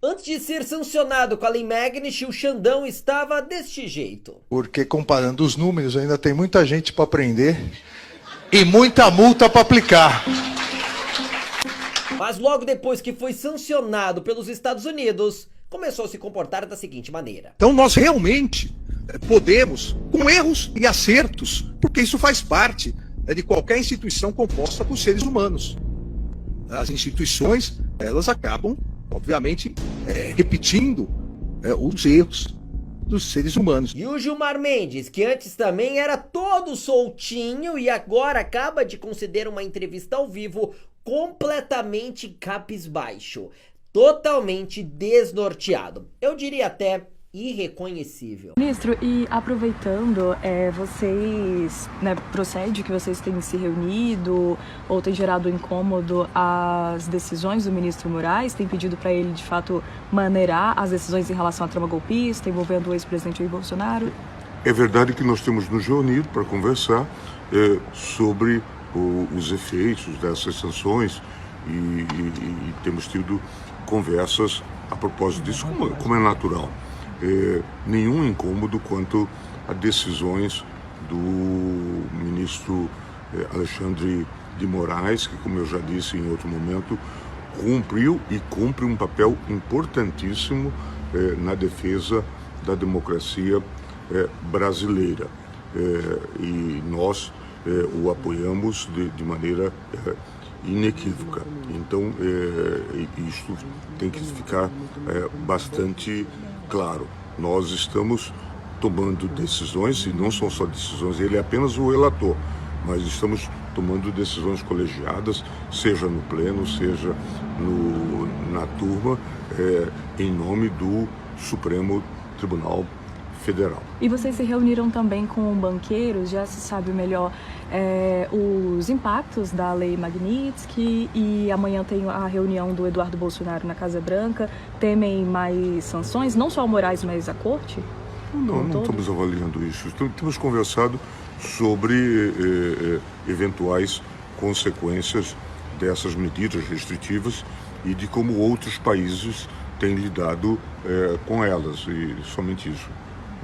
Antes de ser sancionado com a Lei Magnet, o Xandão estava deste jeito. Porque comparando os números, ainda tem muita gente para prender e muita multa para aplicar. Mas logo depois que foi sancionado pelos Estados Unidos, começou a se comportar da seguinte maneira. Então nós realmente podemos, com erros e acertos, porque isso faz parte de qualquer instituição composta por seres humanos. As instituições, elas acabam, obviamente, repetindo os erros dos seres humanos. E o Gilmar Mendes, que antes também era todo soltinho e agora acaba de conceder uma entrevista ao vivo completamente cabisbaixo, totalmente desnorteado. Eu diria até irreconhecível. Ministro, e aproveitando, vocês, procede que vocês têm se reunido ou tem gerado incômodo as decisões do ministro Moraes, tem pedido para ele, de fato, maneirar as decisões em relação à trama golpista envolvendo o ex-presidente Jair Bolsonaro? É verdade que nós temos nos reunido para conversar sobre os efeitos dessas sanções e temos tido conversas a propósito disso, como é natural. Nenhum incômodo quanto a decisões do ministro Alexandre de Moraes, que, como eu já disse em outro momento, cumpriu e cumpre um papel importantíssimo na defesa da democracia brasileira. E nós o apoiamos de maneira inequívoca. Então, isto tem que ficar bastante claro. Nós estamos tomando decisões, e não são só decisões, ele é apenas o relator, mas estamos tomando decisões colegiadas, seja no pleno, seja na turma, em nome do Supremo Tribunal Federal. E vocês se reuniram também com banqueiros, já se sabe melhor os impactos da Lei Magnitsky, e amanhã tem a reunião do Eduardo Bolsonaro na Casa Branca. Temem mais sanções, não só ao Moraes, mas à Corte? Não estamos avaliando isso. Temos conversado sobre eventuais consequências dessas medidas restritivas e de como outros países têm lidado com elas, e somente isso.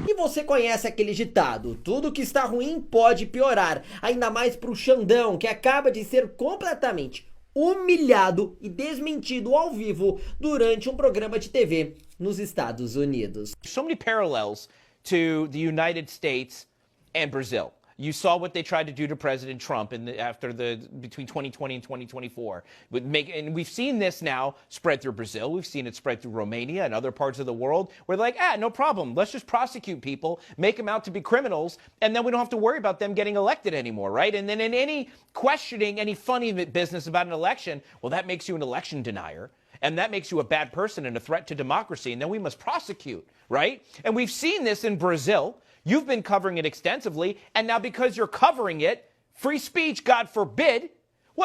E você conhece aquele ditado, tudo que está ruim pode piorar, ainda mais pro Xandão, que acaba de ser completamente humilhado e desmentido ao vivo durante um programa de TV nos Estados Unidos. So many parallels to the United States and Brazil. You saw what they tried to do to President Trump between 2020 and 2024. And we've seen this now spread through Brazil. We've seen it spread through Romania and other parts of the world where they're like, no problem. Let's just prosecute people, make them out to be criminals, and then we don't have to worry about them getting elected anymore, right? And then in any questioning, any funny business about an election, well, that makes you an election denier. And that makes you a bad person and a threat to democracy. And then we must prosecute, right? And we've seen this in Brazil. You've been covering it extensively, and now because you're covering it, free speech, God forbid,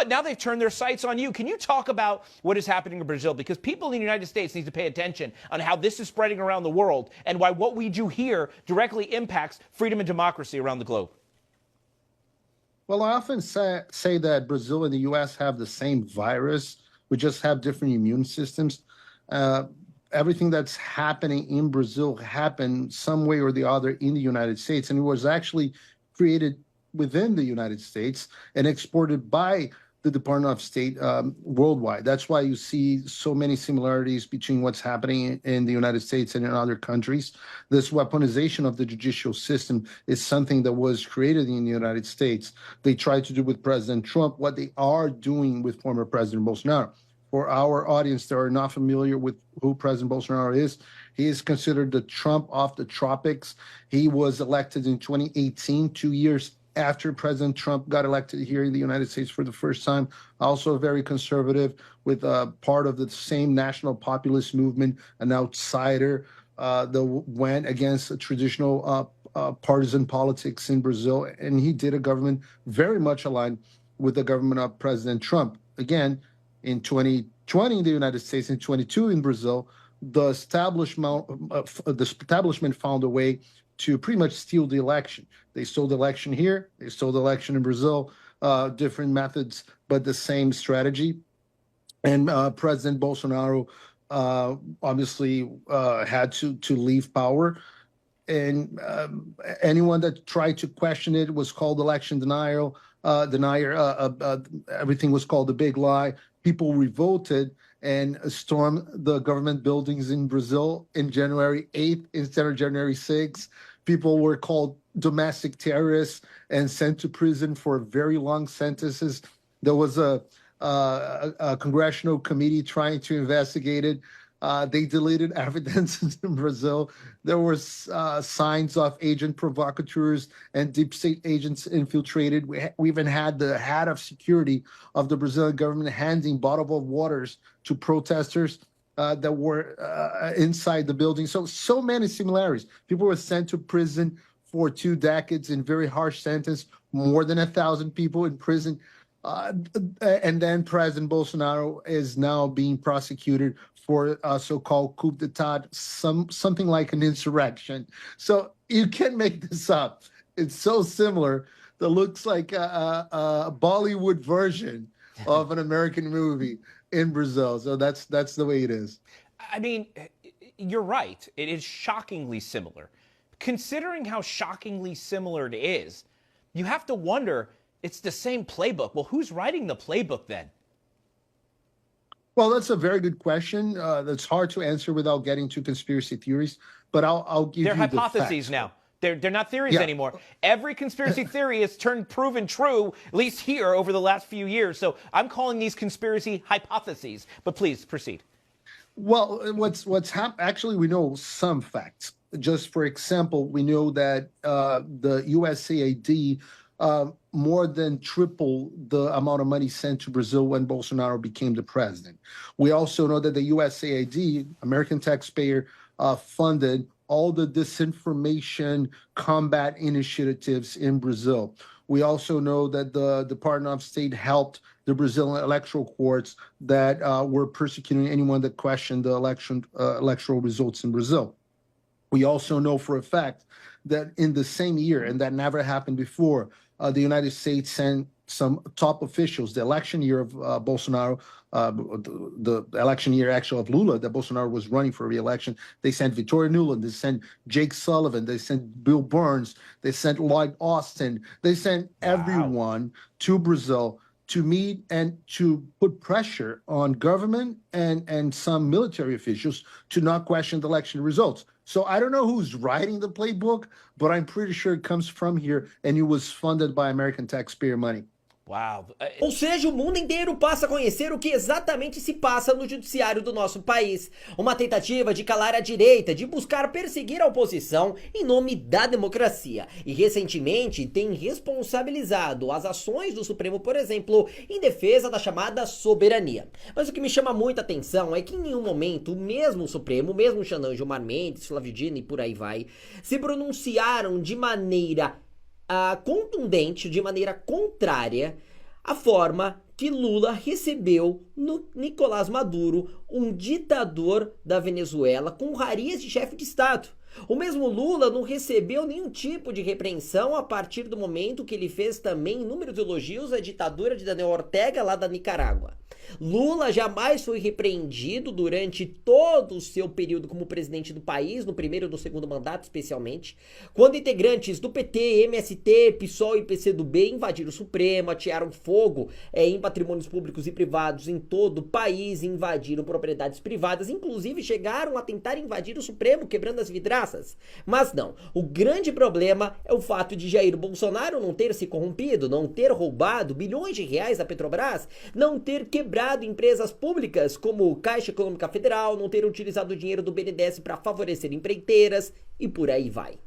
now they've turned their sights on you. Can you talk about what is happening in Brazil? Because people in the United States need to pay attention on how this is spreading around the world and why what we do here directly impacts freedom and democracy around the globe. Well, I often say that Brazil and the U.S. have the same virus. We just have different immune systems. Everything that's happening in Brazil happened some way or the other in the United States, and it was actually created within the United States and exported by the Department of State worldwide. That's why you see so many similarities between what's happening in the United States and in other countries. This weaponization of the judicial system is something that was created in the United States. They tried to do with President Trump what they are doing with former President Bolsonaro. For our audience that are not familiar with who President Bolsonaro is, he is considered the Trump of the tropics. He was elected in 2018, 2 years after President Trump got elected here in the United States for the first time. Also very conservative, with part of the same national populist movement, an outsider that went against traditional partisan politics in Brazil. And he did a government very much aligned with the government of President Trump. Again, in 2020 in the United States, in 22 in Brazil, the establishment found a way to pretty much steal the election. They stole the election here, they stole the election in Brazil, different methods, but the same strategy. And President Bolsonaro obviously had to leave power. And anyone that tried to question it was called election denier. Everything was called a big lie. People revolted and stormed the government buildings in Brazil in January 8th instead of January 6th. People were called domestic terrorists and sent to prison for very long sentences. There was a congressional committee trying to investigate it. They deleted evidence in Brazil. There were signs of agent provocateurs and deep state agents infiltrated. We even had the head of security of the Brazilian government handing bottled of waters to protesters that were inside the building. So many similarities. People were sent to prison for 2 decades in very harsh sentence, more than 1,000 people in prison. And then President Bolsonaro is now being prosecuted for a so-called coup d'etat, something like an insurrection. So you can't make this up. It's so similar that looks like a Bollywood version of an American movie in Brazil. So that's the way it is. I mean, you're right. It is shockingly similar. Considering how shockingly similar it is, you have to wonder, it's the same playbook. Well, who's writing the playbook then? Well, that's a very good question. That's hard to answer without getting to conspiracy theories, but I'll give They're you the hypotheses facts. now. They're not theories anymore. Every conspiracy theory has turned proven true, at least here over the last few years. So I'm calling these conspiracy hypotheses. But please proceed. Well, what's happened? Actually, we know some facts. Just for example, we know that the USAID more than triple the amount of money sent to Brazil when Bolsonaro became the president. We also know that the USAID, American taxpayer, funded all the disinformation combat initiatives in Brazil. We also know that the Department of State helped the Brazilian electoral courts that were persecuting anyone that questioned the electoral results in Brazil. We also know for a fact that in the same year, and that never happened before, the United States sent some top officials, the election year of Bolsonaro, the election year actually of Lula, that Bolsonaro was running for re-election. They sent Victoria Nuland, they sent Jake Sullivan, they sent Bill Burns, they sent Lloyd Austin, they sent everyone to Brazil to meet and to put pressure on government and some military officials to not question the election results. So I don't know who's writing the playbook, but I'm pretty sure it comes from here and it was funded by American taxpayer money. Wow. Ou seja, o mundo inteiro passa a conhecer o que exatamente se passa no judiciário do nosso país. Uma tentativa de calar a direita, de buscar perseguir a oposição em nome da democracia. E recentemente tem responsabilizado as ações do Supremo, por exemplo, em defesa da chamada soberania. Mas o que me chama muita atenção é que em nenhum momento o mesmo Supremo, o mesmo Xandão, Gilmar Mendes, Flávio Dino e por aí vai, se pronunciaram de maneira contundente, de maneira contrária à forma que Lula recebeu no Nicolás Maduro, um ditador da Venezuela com honrarias de chefe de Estado. O mesmo Lula não recebeu nenhum tipo de repreensão a partir do momento que ele fez também inúmeros elogios à ditadura de Daniel Ortega lá da Nicarágua. Lula jamais foi repreendido durante todo o seu período como presidente do país, no primeiro e no segundo mandato especialmente, quando integrantes do PT, MST, PSOL e PCdoB invadiram o Supremo, atearam fogo em patrimônios públicos e privados em todo o país, invadiram propriedades privadas, inclusive chegaram a tentar invadir o Supremo, quebrando as vidraças. Mas não, o grande problema é o fato de Jair Bolsonaro não ter se corrompido, não ter roubado bilhões de reais da Petrobras, não ter quebrado empresas públicas como Caixa Econômica Federal, não ter utilizado o dinheiro do BNDES para favorecer empreiteiras e por aí vai.